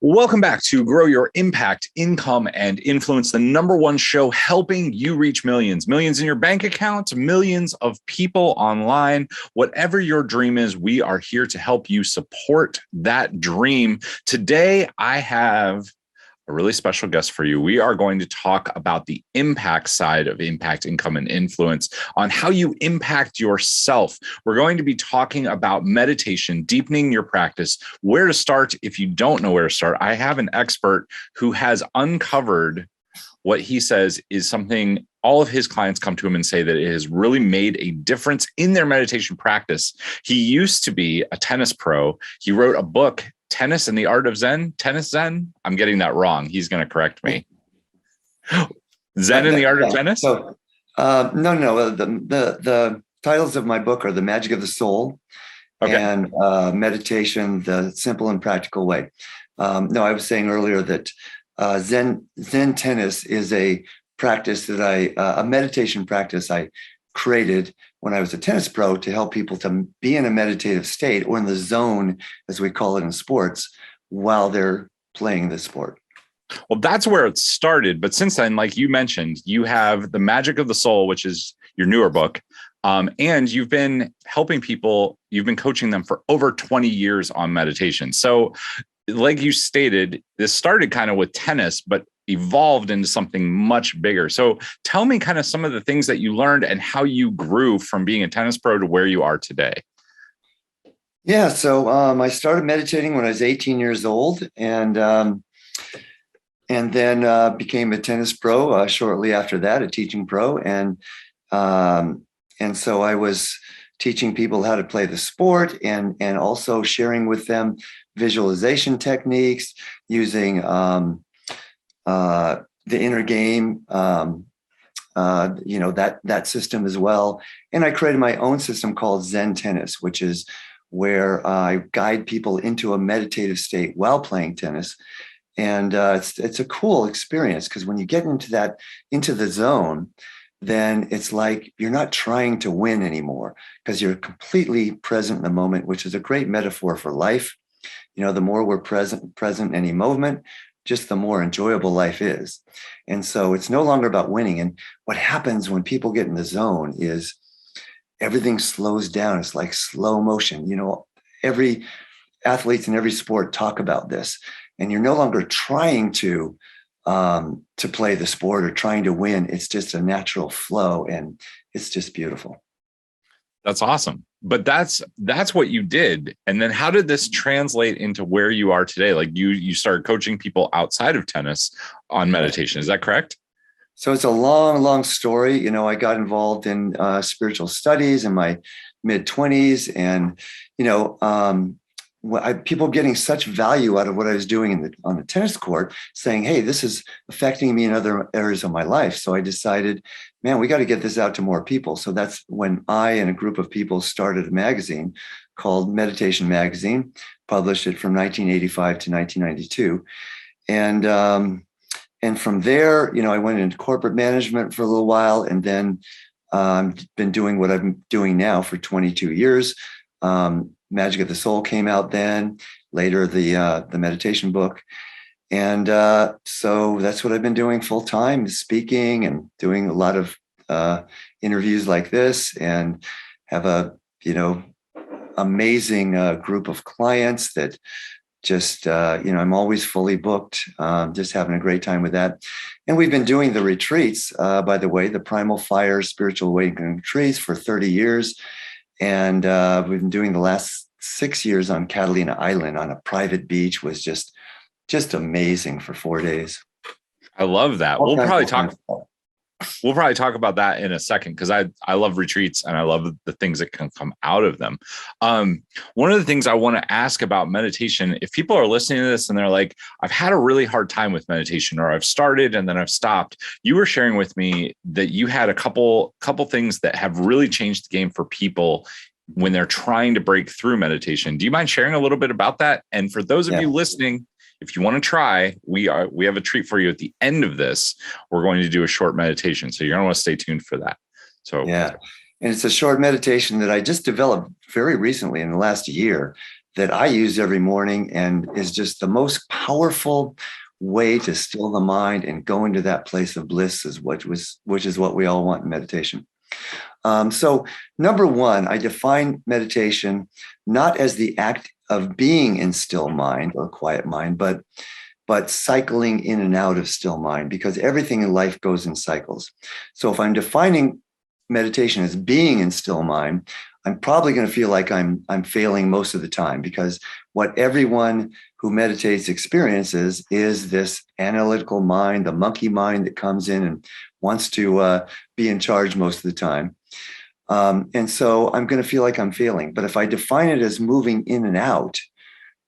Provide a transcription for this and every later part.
Welcome back to Grow Your Impact, Income, and Influence, the number one show helping you reach millions. Millions in your bank account, millions of people online. Whatever your dream is, we are here to help you support that dream. Today, I have a really special guest for you. We are going to talk about the impact side of impact, income, and influence, on how you impact yourself. We're going to be talking about meditation, deepening your practice, where to start if you don't know where to start. I have an expert who has uncovered what he says is something all of his clients come to him and say that it has really made a difference in their meditation practice. He used to be a tennis pro. He wrote a book, Tennis and the Art of Zen, Tennis Zen. I'm getting that wrong. He's going to correct me. Zen and the Art of Tennis? No. The titles of my book are The Magic of the Soul and Meditation, the Simple and Practical Way. I was saying earlier that Zen tennis is a practice that a meditation practice I created when I was a tennis pro to help people to be in a meditative state, or in the zone, as we call it in sports, while they're playing the sport. Well, that's where it started. But since then, like you mentioned, you have The Magic of the Soul, which is your newer book. And you've been helping people, you've been coaching them for over 20 years on meditation. So like you stated, this started kind of with tennis, but evolved into something much bigger. So tell me kind of some of the things that you learned and how you grew from being a tennis pro to where you are today. Yeah. So I started meditating when I was 18 years old, and then became a tennis pro shortly after that, a teaching pro. And so I was teaching people how to play the sport, and also sharing with them visualization techniques, using the inner game, that system as well. And I created my own system called Zen Tennis, which is where I guide people into a meditative state while playing tennis. And it's a cool experience, because when you get into the zone, then it's like you're not trying to win anymore, because you're completely present in the moment, which is a great metaphor for life. The more we're present in any moment, just the more enjoyable life is. And so it's no longer about winning. And what happens when people get in the zone is everything slows down. It's like slow motion. Every athletes in every sport talk about this. And you're no longer trying to play the sport or trying to win. It's just a natural flow, and it's just beautiful. That's awesome. But that's what you did. And then how did this translate into where you are today? Like you started coaching people outside of tennis on meditation. Is that correct? So it's a long, long story. I got involved in spiritual studies in my mid-20s, and, people getting such value out of what I was doing on the tennis court, saying, hey, this is affecting me in other areas of my life. So I decided, man, we got to get this out to more people. So that's when I and a group of people started a magazine called Meditation Magazine, published it from 1985 to 1992. And from there, I went into corporate management for a little while, and then been doing what I'm doing now for 22 years. Magic of the Soul came out then, later the meditation book. And so that's what I've been doing full time, speaking and doing a lot of interviews like this, and have a, amazing group of clients that just, I'm always fully booked, just having a great time with that. And we've been doing the retreats, by the way, the Primal Fire Spiritual Awakening retreats for 30 years. And we've been doing the last 6 years on Catalina Island on a private beach. Was just amazing for 4 days. I love that. We'll probably talk about that in a second, because I love retreats and I love the things that can come out of them. One of the things I want to ask about meditation, if people are listening to this and they're like, I've had a really hard time with meditation, or I've started and then I've stopped. You were sharing with me that you had a couple things that have really changed the game for people when they're trying to break through meditation. Do you mind sharing a little bit about that? And for those of you listening, if you want to try, we have a treat for you at the end of this. We're going to do a short meditation, so you're going to want to stay tuned for that. So yeah, and it's a short meditation that I just developed very recently in the last year. that I use every morning and is just the most powerful way to still the mind and go into that place of bliss, which is what we all want in meditation. So number one, I define meditation not as the act of being in still mind or quiet mind, but cycling in and out of still mind, because everything in life goes in cycles. So if I'm defining meditation as being in still mind, I'm probably going to feel like I'm failing most of the time, because what everyone who meditates experiences is this analytical mind, the monkey mind that comes in and wants to be in charge most of the time. And so I'm going to feel like I'm failing. But if I define it as moving in and out,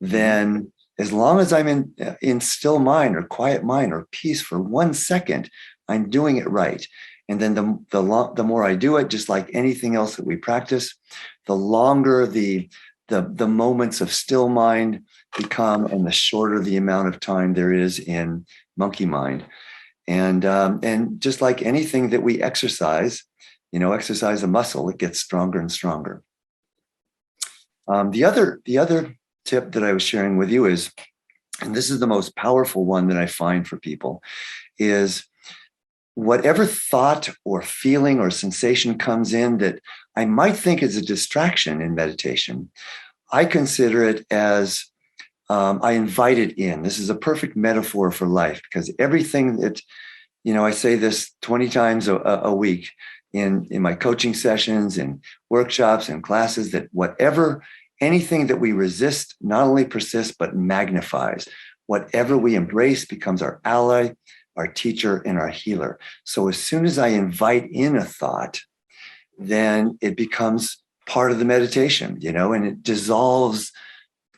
then as long as I'm in still mind or quiet mind or peace for 1 second, I'm doing it right. And then the more I do it, just like anything else that we practice, the longer the moments of still mind become, and the shorter the amount of time there is in monkey mind. And just like anything that we exercise, exercise a muscle, it gets stronger and stronger. The other tip that I was sharing with you is, and this is the most powerful one that I find for people, is whatever thought or feeling or sensation comes in that I might think is a distraction in meditation, I consider it as I invite it in. This is a perfect metaphor for life, because everything that, I say this 20 times a week in my coaching sessions and workshops and classes, that anything that we resist not only persists, but magnifies. Whatever we embrace becomes our ally, our teacher, and our healer. So as soon as I invite in a thought, then it becomes part of the meditation, and it dissolves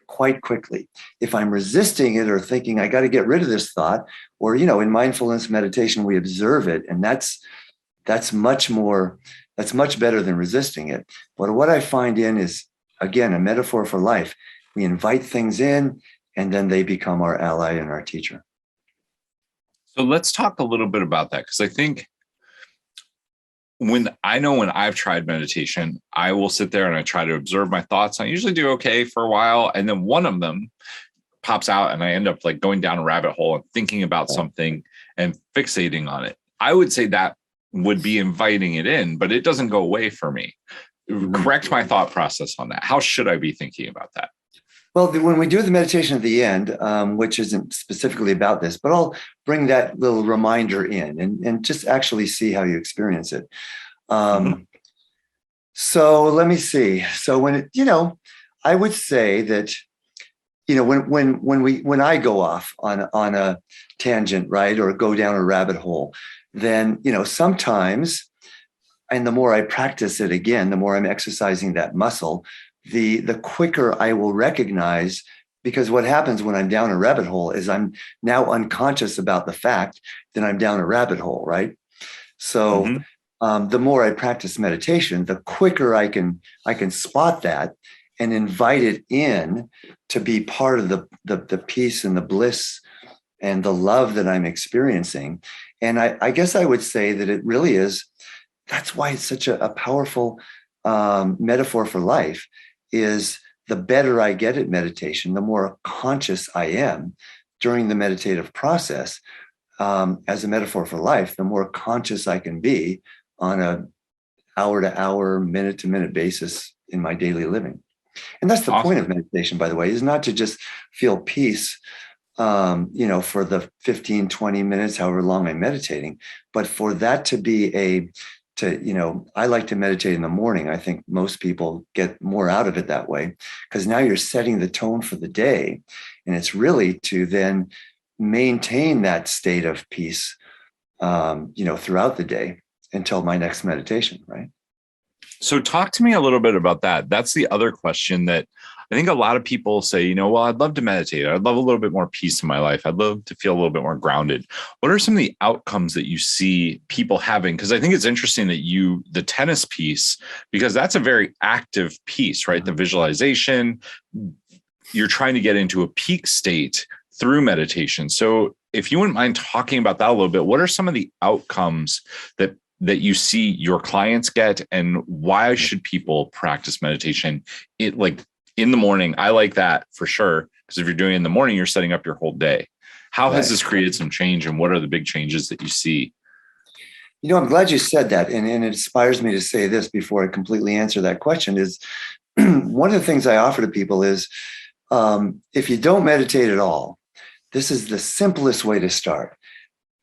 quite quickly. If I'm resisting it or thinking I got to get rid of this thought, or, in mindfulness meditation, we observe it, and that's much better than resisting it. But what I find is, again, a metaphor for life. We invite things in, and then they become our ally and our teacher. So let's talk a little bit about that, because I think when I've tried meditation, I will sit there and I try to observe my thoughts. I usually do okay for a while, and then one of them pops out and I end up like going down a rabbit hole and thinking about something and fixating on it. I would say that would be inviting it in, but it doesn't go away for me. Correct my thought process on that. How should I be thinking about that? Well, when we do the meditation at the end, which isn't specifically about this, but I'll bring that little reminder in and just actually see how you experience it. So let me see. So when I would say that, when I go off on a tangent, right, or go down a rabbit hole, then, sometimes, and the more I practice it again, the more I'm exercising that muscle, the quicker I will recognize, because what happens when I'm down a rabbit hole is I'm now unconscious about the fact that I'm down a rabbit hole, right? So the more I practice meditation, the quicker I can spot that and invite it in to be part of the peace and the bliss and the love that I'm experiencing. And I guess I would say that it really is, that's why it's such a powerful metaphor for life, is the better I get at meditation, the more conscious I am during the meditative process. As a metaphor for life, the more conscious I can be on a hour-to-hour, minute-to-minute basis in my daily living. And that's the point of meditation, by the way, is not to just feel peace, for the 15, 20 minutes, however long I'm meditating, but for that to be I like to meditate in the morning. I think most people get more out of it that way, because now you're setting the tone for the day. And it's really to then maintain that state of peace, throughout the day until my next meditation, right? So talk to me a little bit about that. That's the other question that I think a lot of people say, well, I'd love to meditate. I'd love a little bit more peace in my life. I'd love to feel a little bit more grounded. What are some of the outcomes that you see people having? Because I think it's interesting that the tennis piece, because that's a very active piece, right? The visualization, you're trying to get into a peak state through meditation. So if you wouldn't mind talking about that a little bit, what are some of the outcomes that you see your clients get, and why should people practice meditation In the morning, I like that for sure. Because if you're doing it in the morning, you're setting up your whole day. How has this created some change, and what are the big changes that you see? I'm glad you said that. And it inspires me to say this before I completely answer that question is one of the things I offer to people is if you don't meditate at all, this is the simplest way to start.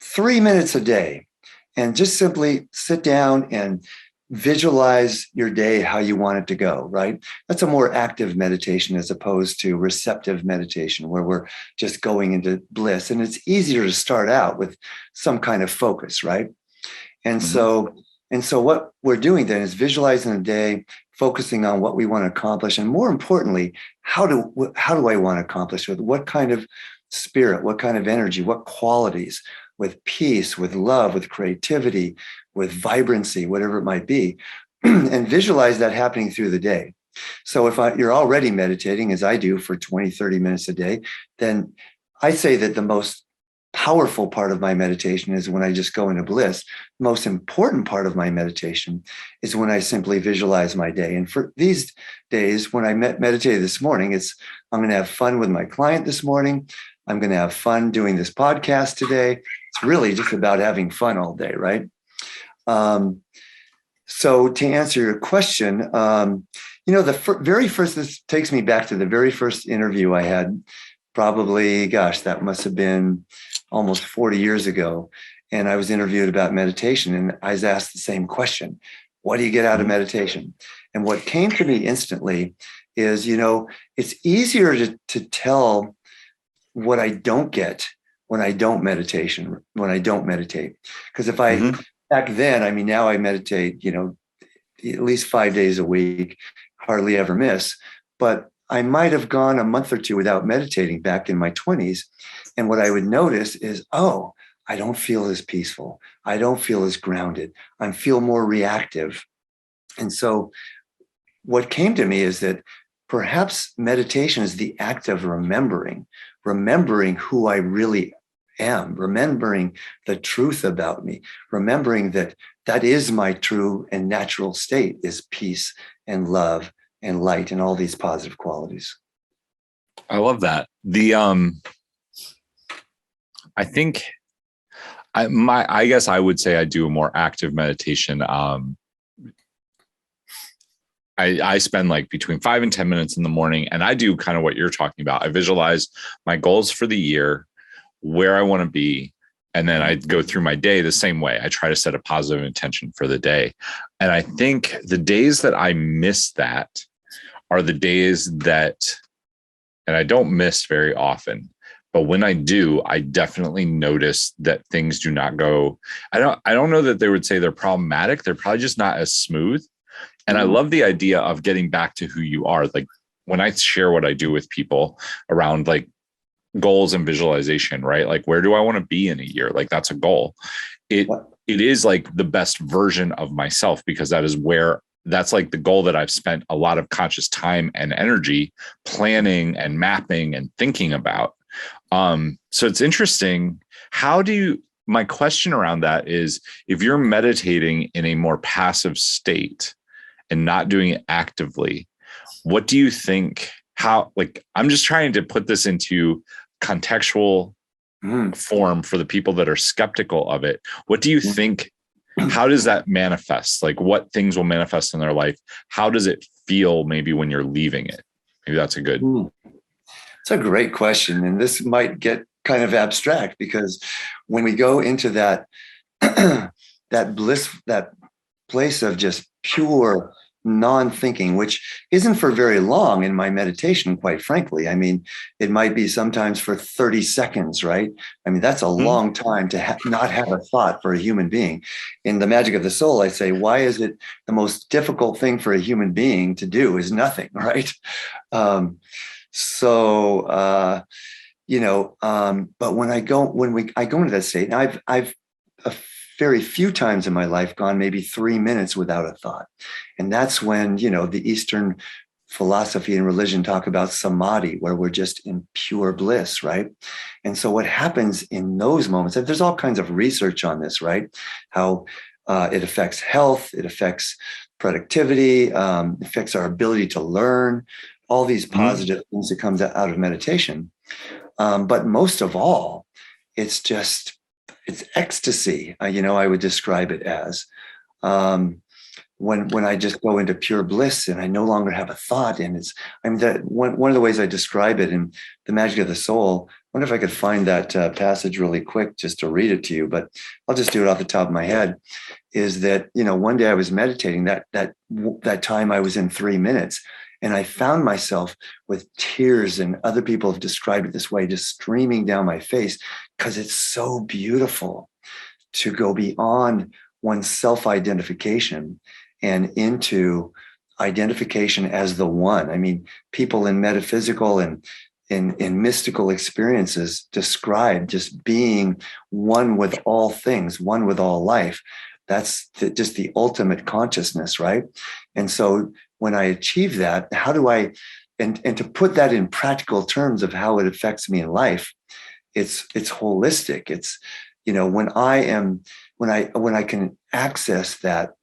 3 minutes a day, and just simply sit down and visualize your day how you want it to go, right? That's a more active meditation as opposed to receptive meditation where we're just going into bliss. And it's easier to start out with some kind of focus, right? And so what we're doing then is visualizing the day, focusing on what we want to accomplish, and more importantly, how do I want to accomplish it? What kind of spirit, what kind of energy, what qualities, with peace, with love, with creativity, with vibrancy, whatever it might be, and visualize that happening through the day. So if you're already meditating, as I do for 20, 30 minutes a day, then I say that the most powerful part of my meditation is when I just go into bliss. The most important part of my meditation is when I simply visualize my day. And for these days, when I meditated this morning, I'm going to have fun with my client this morning. I'm going to have fun doing this podcast today. It's really just about having fun all day, right? So to answer your question, very first, this takes me back to the very first interview I had, probably, that must have been almost 40 years ago. And I was interviewed about meditation, and I was asked the same question: what do you get out of meditation? And what came to me instantly is, it's easier to tell what I don't get when I don't meditate. Because if I, back then, now I meditate, at least 5 days a week, hardly ever miss. But I might have gone a month or two without meditating back in my 20s. And what I would notice is, I don't feel as peaceful. I don't feel as grounded. I feel more reactive. And so what came to me is that perhaps meditation is the act of remembering who I really am, remembering the truth about me, remembering that is my true and natural state, is peace and love and light and all these positive qualities. I love that. I think I guess I would say I do a more active meditation. I spend like between 5 and 10 minutes in the morning, and I do kind of what you're talking about. I visualize my goals for the year, where I want to be, and then I go through my day the same way. I try to set a positive intention for the day. And I think the days that I miss that are the days that, and I don't miss very often, but when I do, I definitely notice that things do not go. I don't know that they would say they're problematic. They're probably just not as smooth. And I love the idea of getting back to who you are. Like when I share what I do with people around like goals and visualization, right? Like, where do I want to be in a year? Like, that's a goal. It is like the best version of myself, because that's like the goal that I've spent a lot of conscious time and energy planning and mapping and thinking about. So it's interesting. My question around that is, if you're meditating in a more passive state and not doing it actively, what do you think, I'm just trying to put this into contextual form for the people that are skeptical of it. What do you think? How does that manifest? Like, what things will manifest in their life? How does it feel maybe when you're leaving it? Maybe that's a good. It's a great question. And this might get kind of abstract, because when we go into that, that bliss, that place of just pure non-thinking, which isn't for very long in my meditation, quite frankly. It might be sometimes for 30 seconds, right? That's a long time to not have a thought for a human being. In The Magic of the Soul, I say, why is it the most difficult thing for a human being to do is nothing, right? But when I go into that state, and I've very few times in my life gone maybe 3 minutes without a thought. And that's when, the Eastern philosophy and religion talk about samadhi, where we're just in pure bliss, right? And so what happens in those moments, and there's all kinds of research on this, right? How it affects health, it affects productivity, affects our ability to learn. all these positive things that comes out of meditation. But most of all, it's ecstasy. I would describe it as when I just go into pure bliss and I no longer have a thought. And that one of the ways I describe it in The Magic of the Soul. I wonder if I could find that passage really quick just to read it to you, but I'll just do it off the top of my head. Is that, one day I was meditating, that time I was in 3 minutes, and I found myself with tears, and other people have described it this way, just streaming down my face, because it's so beautiful to go beyond one's self-identification and into identification as the one. I mean, people in metaphysical and in mystical experiences describe just being one with all things, one with all life. That's just the ultimate consciousness, right? And so when I achieve that, how do I, and to put that in practical terms of how it affects me in life, it's holistic. It's, when I can access that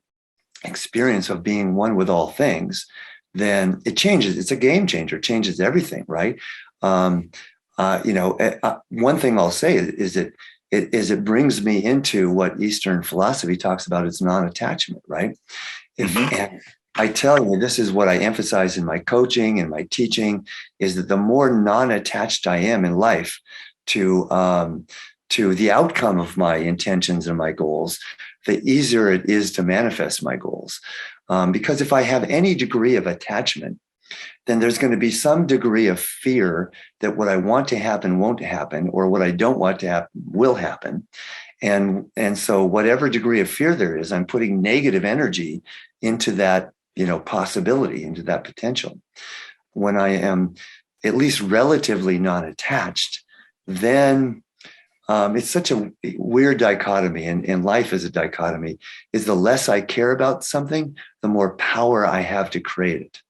experience of being one with all things, then it changes. It's a game changer. It changes everything, right? One thing I'll say is that it brings me into what Eastern philosophy talks about as non-attachment, right? And I tell you, this is what I emphasize in my coaching and my teaching, is that the more non-attached I am in life to the outcome of my intentions and my goals, the easier it is to manifest my goals. Because if I have any degree of attachment, then there's going to be some degree of fear that what I want to happen won't happen, or what I don't want to happen will happen. And so whatever degree of fear there is, I'm putting negative energy into that, possibility, into that potential. When I am at least relatively non-attached, then it's such a weird dichotomy, and life is a dichotomy, is the less I care about something, the more power I have to create it.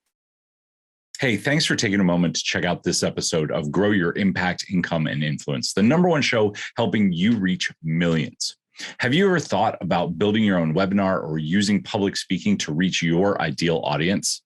Hey, thanks for taking a moment to check out this episode of Grow Your Impact, Income, and Influence, the #1 show helping you reach millions. Have you ever thought about building your own webinar or using public speaking to reach your ideal audience?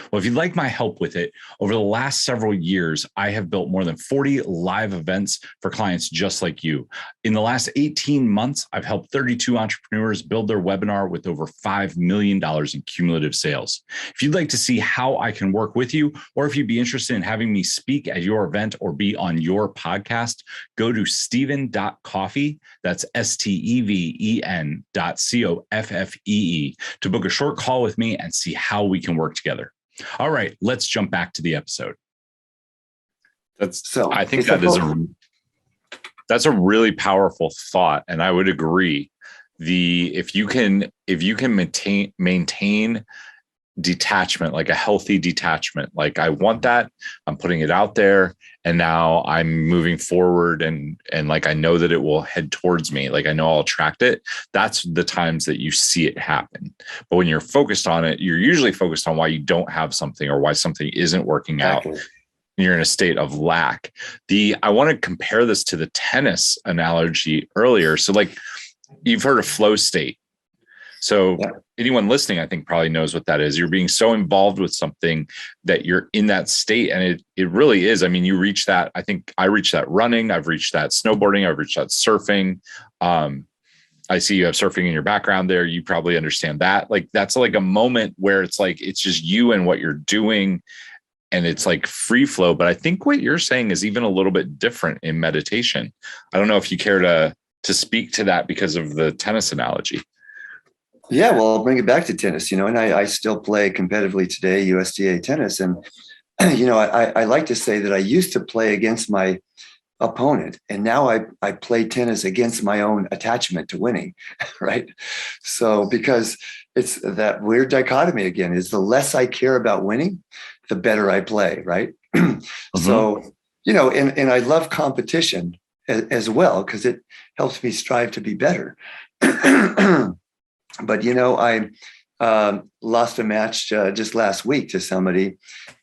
Well, if you'd like my help with it, over the last several years, I have built more than 40 live events for clients just like you. In the last 18 months, I've helped 32 entrepreneurs build their webinar with over $5 million in cumulative sales. If you'd like to see how I can work with you, or if you'd be interested in having me speak at your event or be on your podcast, go to steven.coffee, that's steven.coffee, to book a short call with me and see how we can work together. All right, let's jump back to the episode. That's a really powerful thought, and I would agree. If you can maintain detachment, like a healthy detachment, like I want that, I'm putting it out there, and now I'm moving forward, and like I know that it will head towards me, like I know I'll attract it. That's the times that you see it happen. But when you're focused on it, you're usually focused on why you don't have something or why something isn't working out. You're in a state of lack. I want to compare this to the tennis analogy earlier. So like you've heard of flow state. So anyone listening, I think, probably knows what that is. You're being so involved with something that you're in that state. And it really is. I mean, you reach that. I think I reached that running. I've reached that snowboarding. I've reached that surfing. I see you have surfing in your background there. You probably understand that. Like, that's like a moment where it's like, it's just you and what you're doing. And it's like free flow. But I think what you're saying is even a little bit different in meditation. I don't know if you care to speak to that because of the tennis analogy. Yeah, well, I'll bring it back to tennis, and I still play competitively today, USDA tennis. And, I like to say that I used to play against my opponent, and now I play tennis against my own attachment to winning, right? So because it's that weird dichotomy again, is the less I care about winning, the better I play, right? So, and I love competition as well, because it helps me strive to be better. But, I lost a match just last week to somebody,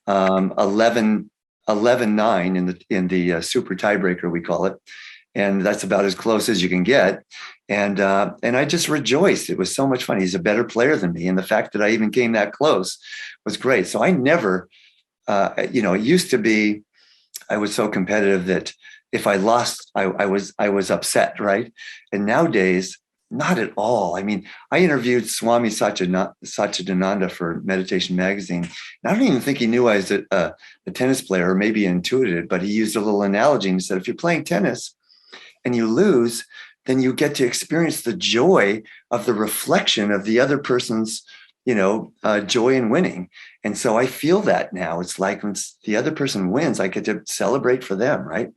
11-9 in the super tiebreaker, we call it. And that's about as close as you can get. And I just rejoiced. It was so much fun. He's a better player than me. And the fact that I even came that close was great. So I never it used to be, I was so competitive that if I lost, I was upset, right? And nowadays, not at all. I mean, I interviewed Swami Satchidananda for Meditation Magazine. And I don't even think he knew I was a tennis player, or maybe intuited, but he used a little analogy and he said, if you're playing tennis and you lose, then you get to experience the joy of the reflection of the other person's, joy in winning. And so I feel that now. It's like when the other person wins, I get to celebrate for them, right?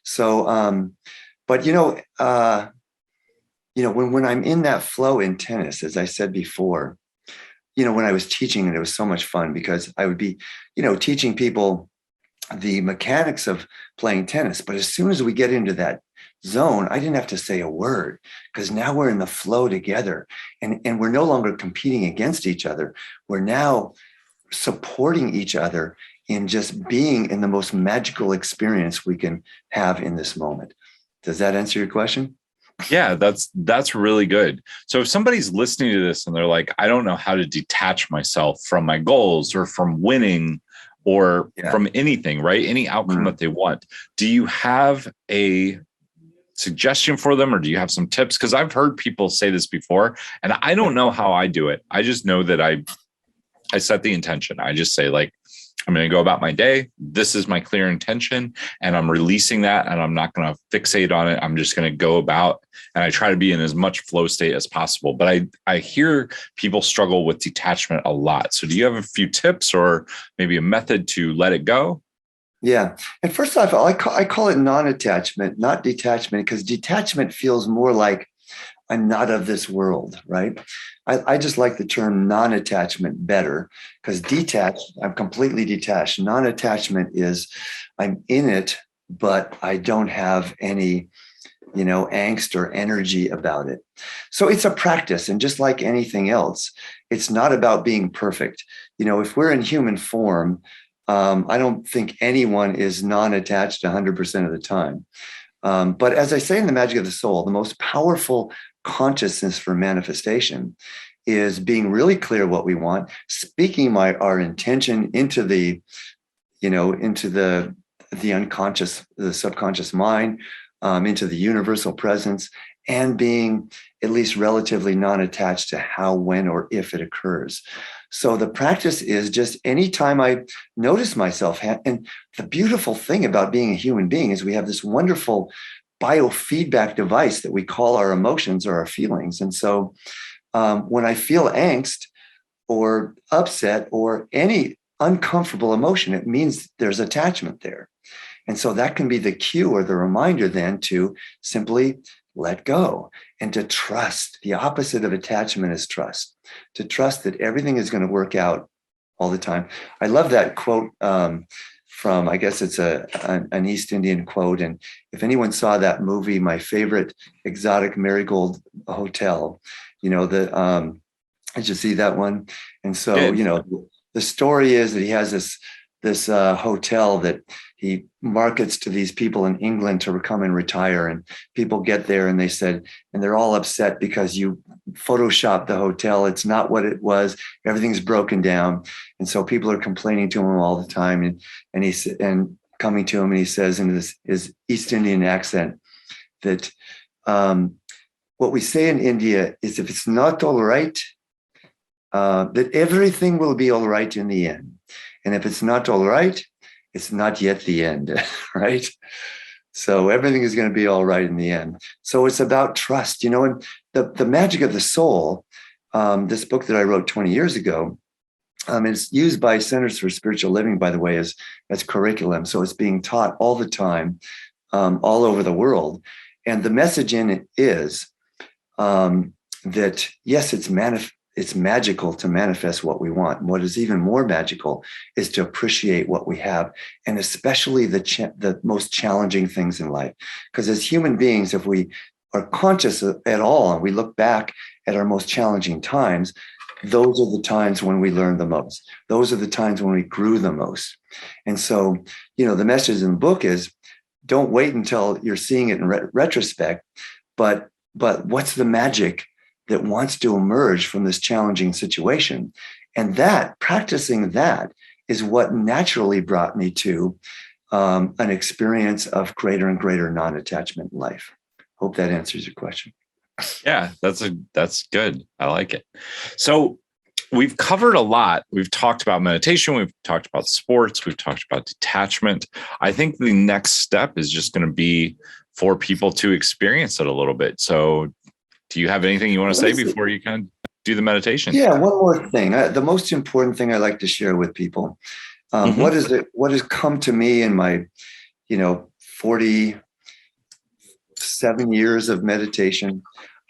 So, but when I'm in that flow in tennis, as I said before, when I was teaching, and it was so much fun because I would be, teaching people the mechanics of playing tennis. But as soon as we get into that zone, I didn't have to say a word because now we're in the flow together, and we're no longer competing against each other. We're now supporting each other in just being in the most magical experience we can have in this moment. Does that answer your question? Yeah, that's really good. So if somebody's listening to this and they're like, I don't know how to detach myself from my goals or from winning or from anything, right? Any outcome that they want. Do you have a suggestion for them, or do you have some tips? Because I've heard people say this before, and I don't know how I do it. I just know that I set the intention. I just say, like, I'm going to go about my day. This is my clear intention, and I'm releasing that, and I'm not going to fixate on it. I'm just going to go about, and I try to be in as much flow state as possible. But I hear people struggle with detachment a lot. So do you have a few tips or maybe a method to let it go? Yeah. And first off, I call it non-attachment, not detachment, because detachment feels more like I'm not of this world, right? I just like the term non-attachment better, because detached, I'm completely detached. Non-attachment is I'm in it, but I don't have any, angst or energy about it. So it's a practice. And just like anything else, it's not about being perfect. If we're in human form, I don't think anyone is non-attached 100% of the time. But as I say in The Magic of the Soul, the most powerful consciousness for manifestation is being really clear what we want, speaking our intention into the unconscious, the subconscious mind, into the universal presence, and being at least relatively non-attached to how, when, or if it occurs. So the practice is just anytime I notice myself, and the beautiful thing about being a human being is we have this wonderful biofeedback device that we call our emotions or our feelings. And so when I feel angst or upset or any uncomfortable emotion, it means there's attachment there. And so that can be the cue or the reminder then to simply let go and to trust. The opposite of attachment is trust. To trust that everything is going to work out all the time. I love that quote from, I guess it's an East Indian quote. And if anyone saw that movie, My Favorite Exotic Marigold Hotel, did you see that one? And so, the story is that he has this hotel that he markets to these people in England to come and retire. And people get there and they're all upset because you photoshopped the hotel. It's not what it was. Everything's broken down. And so people are complaining to him all the time. And coming to him, and he says in his East Indian accent that what we say in India is, if it's not all right, that everything will be all right in the end. And if it's not all right, it's not yet the end, right? So everything is going to be all right in the end. So it's about trust, and the Magic of the Soul, this book that I wrote 20 years ago, it's used by Centers for Spiritual Living, by the way, as curriculum. So it's being taught all the time, all over the world. And the message in it is that, yes, it's magical to manifest what we want. What is even more magical is to appreciate what we have, and especially the most challenging things in life. Because as human beings, if we are conscious at all and we look back at our most challenging times, those are the times when we learn the most. Those are the times when we grew the most. And so, the message in the book is, don't wait until you're seeing it in retrospect, but what's the magic that wants to emerge from this challenging situation? And practicing that is what naturally brought me to an experience of greater and greater non-attachment in life. Hope that answers your question. Yeah, that's good. I like it. So we've covered a lot. We've talked about meditation. We've talked about sports. We've talked about detachment. I think the next step is just going to be for people to experience it a little bit. So do you have anything you want to say before you kind of do the meditation? Yeah, one more thing. The most important thing I like to share with people, what has come to me in my, 47 years of meditation,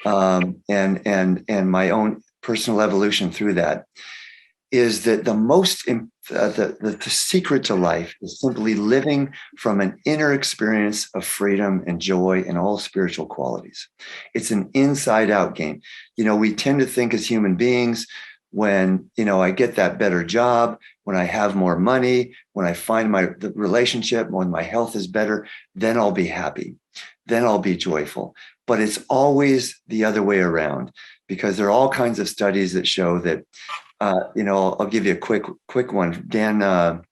and my own personal evolution through that, is that the secret to life is simply living from an inner experience of freedom and joy and all spiritual qualities. It's an inside out game. We tend to think as human beings, when, I get that better job, when I have more money, when I find the relationship, when my health is better, then I'll be happy. Then I'll be joyful. But it's always the other way around, because there are all kinds of studies that show that, I'll give you a quick one. Dan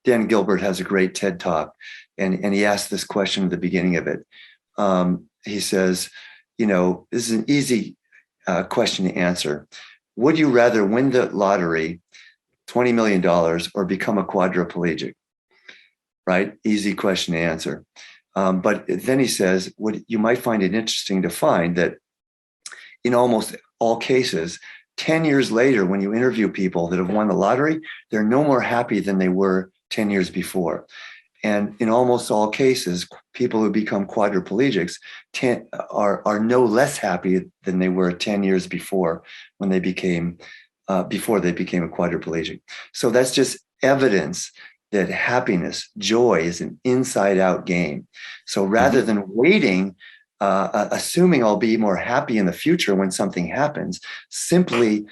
Gilbert has a great TED talk, and he asked this question at the beginning of it. He says, this is an easy question to answer. Would you rather win the lottery, $20 million, or become a quadriplegic? Right? Easy question to answer. But then he says, you might find it interesting to find that in almost all cases, 10 years later, when you interview people that have won the lottery, they're no more happy than they were 10 years before. And in almost all cases, people who become quadriplegics are no less happy than they were 10 years before, when they became a quadriplegic. So that's just evidence that happiness, joy, is an inside out game. So rather than waiting, assuming I'll be more happy in the future when something happens, simply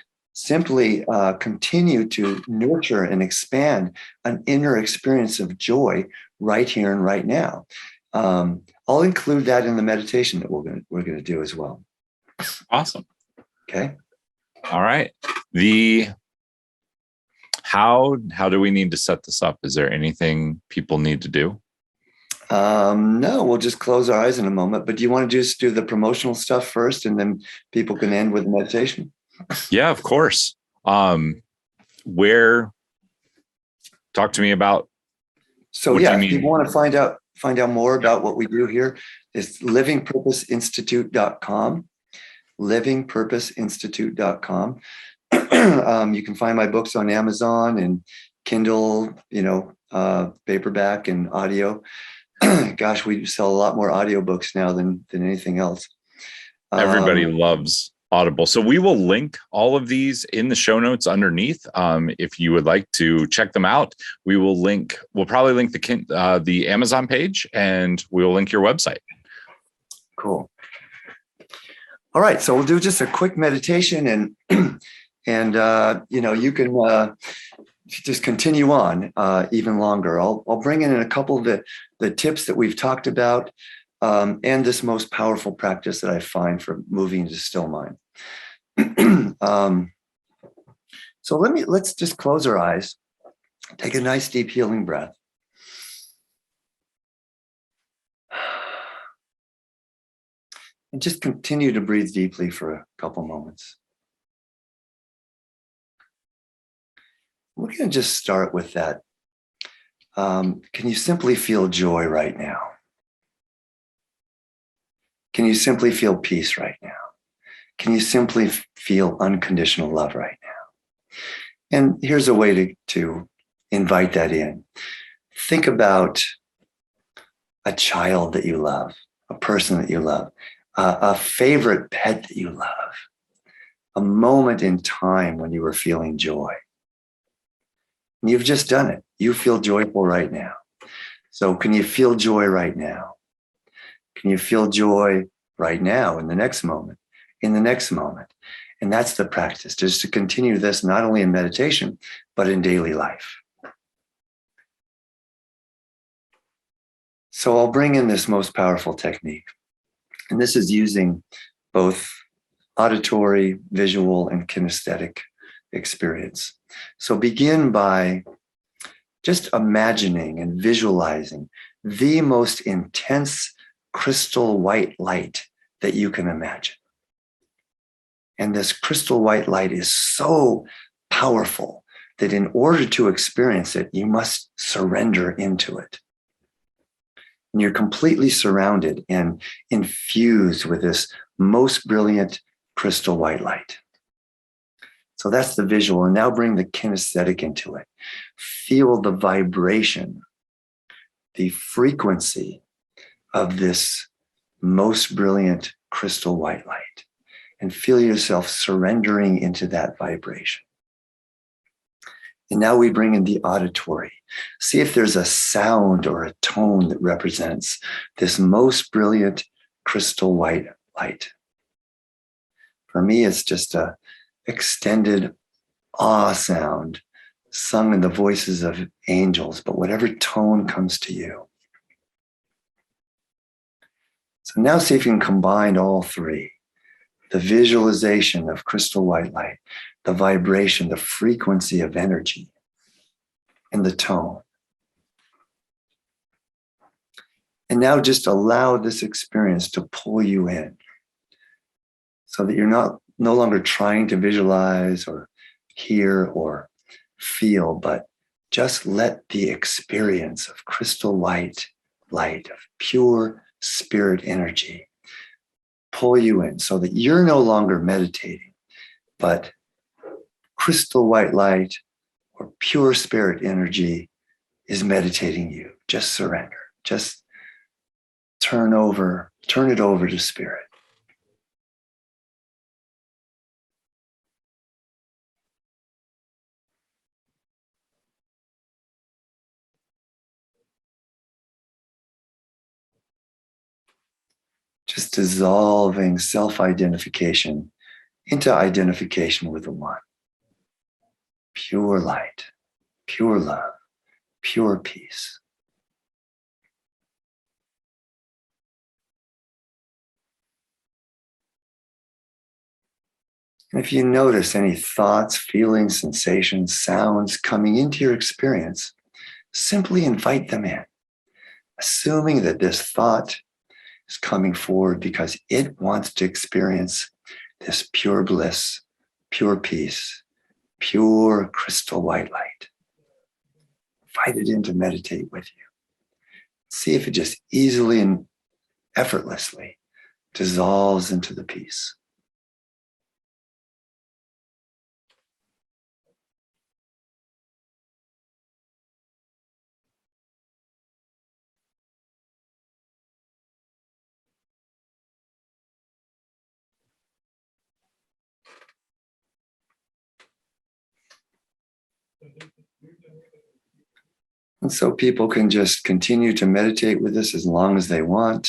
continue to nurture and expand an inner experience of joy right here and right now. I'll include that in the meditation that we're going to do as well. Awesome. Okay. All right. How do we need to set this up? Is there anything people need to do? No, we'll just close our eyes in a moment. But do you want to just do the promotional stuff first, and then people can end with meditation? Yeah, of course. Talk to me about. So yeah, if you want to find out more about what we do here, it's livingpurposeinstitute.com. livingpurposeinstitute.com. You can find my books on Amazon and Kindle, paperback and audio. Gosh, we sell a lot more audiobooks now than anything else. Everybody loves Audible. So we will link all of these in the show notes underneath. If you would like to check them out, we'll probably link the Amazon page, and we'll link your website. Cool. All right. So we'll do just a quick meditation, and you can just continue on even longer. I'll bring in a couple of the tips that we've talked about, and this most powerful practice that I find for moving to still mind. So let's just close our eyes, take a nice deep healing breath. And just continue to breathe deeply for a couple moments. We're going to just start with that. Can you simply feel joy right now? Can you simply feel peace right now? Can you simply feel unconditional love right now? And here's a way to invite that in. Think about a child that you love, a person that you love, a favorite pet that you love, a moment in time when you were feeling joy. And you've just done it. You feel joyful right now. So can you feel joy right now? Can you feel joy right now, in the next moment, in the next moment? And that's the practice, just to continue this not only in meditation, but in daily life. So I'll bring in this most powerful technique. And this is using both auditory, visual, and kinesthetic experience. So begin by just imagining and visualizing the most intense crystal white light that you can imagine. And this crystal white light is so powerful that in order to experience it, you must surrender into it. And you're completely surrounded and infused with this most brilliant crystal white light. So that's the visual. And now bring the kinesthetic into it. Feel the vibration, the frequency of this most brilliant crystal white light, and feel yourself surrendering into that vibration. And now we bring in the auditory. See if there's a sound or a tone that represents this most brilliant crystal white light. For me, it's just a extended awe sound sung in the voices of angels, but whatever tone comes to you. So now see if you can combine all three. The visualization of crystal white light, the vibration, the frequency of energy, and the tone. And now just allow this experience to pull you in so that you're no longer trying to visualize or hear or feel, but just let the experience of crystal white light, of pure spirit energy, pull you in so that you're no longer meditating, but crystal white light or pure spirit energy is meditating you. Just surrender. Just turn it over to spirit. Just dissolving self-identification into identification with the one. Pure light, pure love, pure peace. And if you notice any thoughts, feelings, sensations, sounds coming into your experience, simply invite them in, assuming that this thought is coming forward because it wants to experience this pure bliss, pure peace, pure crystal white light. Invite it in to meditate with you. See if it just easily and effortlessly dissolves into the peace. And so people can just continue to meditate with us as long as they want.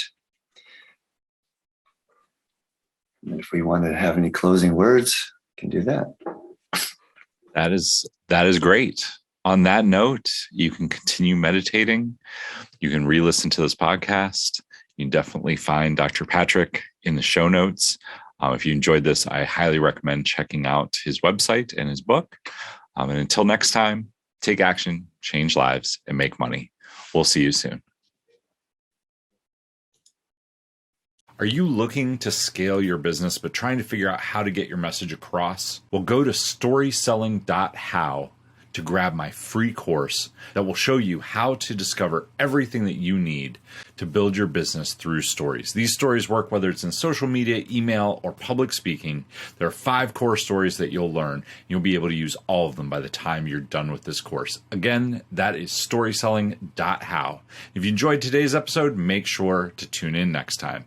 And if we want to have any closing words, we can do that. That is great. On that note, you can continue meditating. You can re-listen to this podcast. You can definitely find Dr. Patrick in the show notes. If you enjoyed this, I highly recommend checking out his website and his book. And until next time, take action, change lives, and make money. We'll see you soon. Are you looking to scale your business, but trying to figure out how to get your message across? Well, go to storyselling.how to grab my free course that will show you how to discover everything that you need to build your business through stories. These stories work whether it's in social media, email, or public speaking. There are 5 core stories that you'll learn. You'll be able to use all of them by the time you're done with this course. Again, that is storyselling.how. If you enjoyed today's episode, make sure to tune in next time.